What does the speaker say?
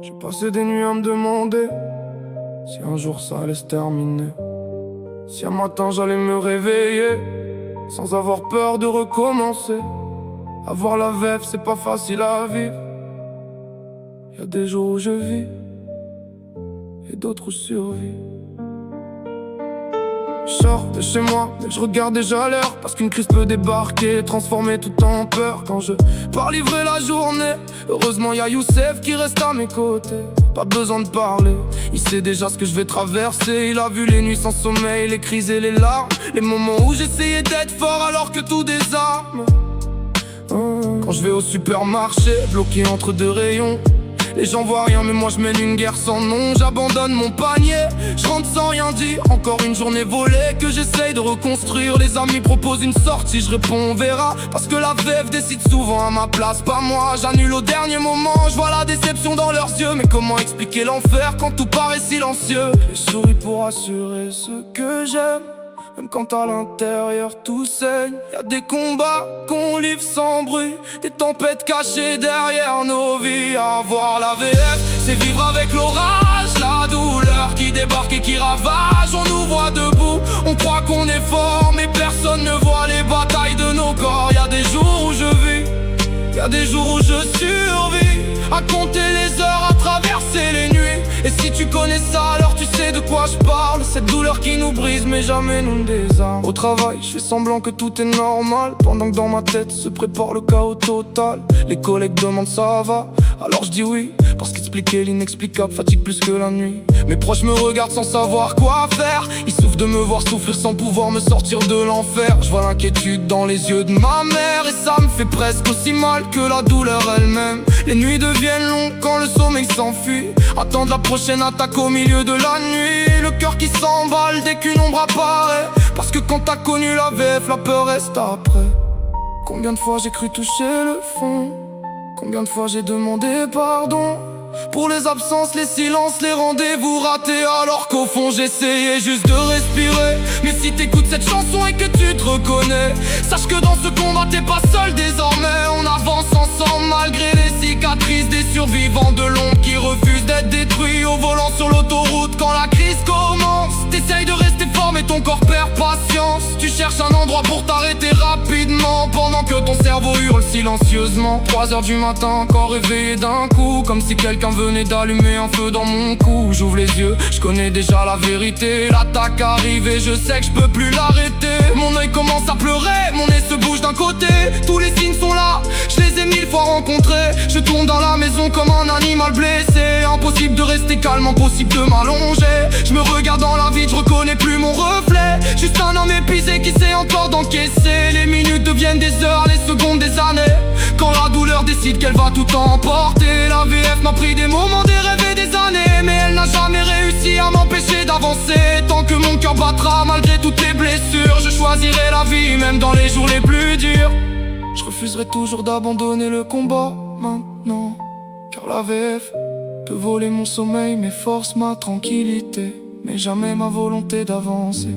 J'ai passé des nuits à me demander si un jour ça allait se terminer, si un matin j'allais me réveiller sans avoir peur de recommencer. Avoir la veuve c'est pas facile à vivre. Y'a des jours où je vis et d'autres où je survis. Je sors de chez moi, mais je regarde déjà l'heure, parce qu'une crise peut débarquer, transformer tout en peur. Quand je pars livrer la journée, heureusement y'a Youssef qui reste à mes côtés. Pas besoin de parler, il sait déjà ce que je vais traverser. Il a vu les nuits sans sommeil, les crises et les larmes, les moments où j'essayais d'être fort alors que tout désarme. Quand je vais au supermarché, bloqué entre deux rayons, les gens voient rien mais moi je mène une guerre sans nom. J'abandonne mon panier, je rentre sans rien dire. Encore une journée volée que j'essaye de reconstruire. Les amis proposent une sortie, je réponds on verra, parce que la veuve décide souvent à ma place, pas moi. J'annule au dernier moment, je vois la déception dans leurs yeux. Mais comment expliquer l'enfer quand tout paraît silencieux? Je souris pour assurer ce que j'aime, même quand à l'intérieur tout saigne. Y'a des combats qu'on livre sans bruit, des tempêtes cachées derrière nos vies. Avoir la VF, c'est vivre avec l'orage, la douleur qui débarque et qui ravage. On nous voit debout, on croit qu'on est fort, mais personne ne voit les batailles de nos corps. Y'a des jours où je vis, y'a des jours où je survis, à compter les heures, à traverser les nuits. Et si tu connais ça, alors tu sais de quoi je parle. Cette douleur qui nous brise mais jamais nous ne désarme. Au travail, je fais semblant que tout est normal, pendant que dans ma tête se prépare le chaos total. Les collègues demandent ça va, alors je dis oui, parce qu'expliquer l'inexplicable fatigue plus que la nuit. Mes proches me regardent sans savoir quoi faire, ils souffrent de me voir souffrir sans pouvoir me sortir de l'enfer. Je vois l'inquiétude dans les yeux de ma mère, et ça me fait presque aussi mal que la douleur elle-même. Les nuits deviennent longues quand le sommeil s'enfuit, attendre la prochaine attaque au milieu de la nuit. Le cœur qui s'emballe dès qu'une ombre apparaît, parce que quand t'as connu la VF, la peur reste après. Combien de fois j'ai cru toucher le fond, combien de fois j'ai demandé pardon pour les absences, les silences, les rendez-vous ratés, alors qu'au fond j'essayais juste de respirer. Mais si t'écoutes cette chanson et que tu te reconnais, sache que dans ce combat t'es pas seul désormais. On avance ensemble malgré les cicatrices des survivants de l'ombre qui refusent d'être détruits au volant sur l'autoroute quand la crise commence. T'essayes de rester fort mais ton corps perd patience. Tu cherches un endroit pour t'arrêter rapidement, pendant que ton cerveau hurle silencieusement. 3 heures du matin, encore réveillé d'un coup, comme si quelqu'un venait d'allumer un feu dans mon cou. J'ouvre les yeux, je connais déjà la vérité. L'attaque arrive et je sais que je peux plus l'arrêter. Mon œil commence à pleurer, mon nez se bouge d'un côté. Tous les signes sont là, je les ai 1000 fois rencontrés. Je tourne dans la maison comme un animal blessé. Impossible de rester calme, impossible de m'allonger. Je me regarde dans la vitre, je reconnais plus mon reflet. Juste un homme épuisé qui sait encore d'encaisser. Les minutes deviennent des heures, les secondes des années, quand la douleur décide qu'elle va tout emporter. La VF m'a pris des moments, des rêves et des années, mais elle n'a jamais réussi à m'empêcher d'avancer. Tant que mon cœur battra malgré toutes les blessures, je choisirai la vie même dans les jours les plus durs. Je refuserai toujours d'abandonner le combat maintenant, car la VF peut voler mon sommeil, mes forces, ma tranquillité, mais jamais ma volonté d'avancer.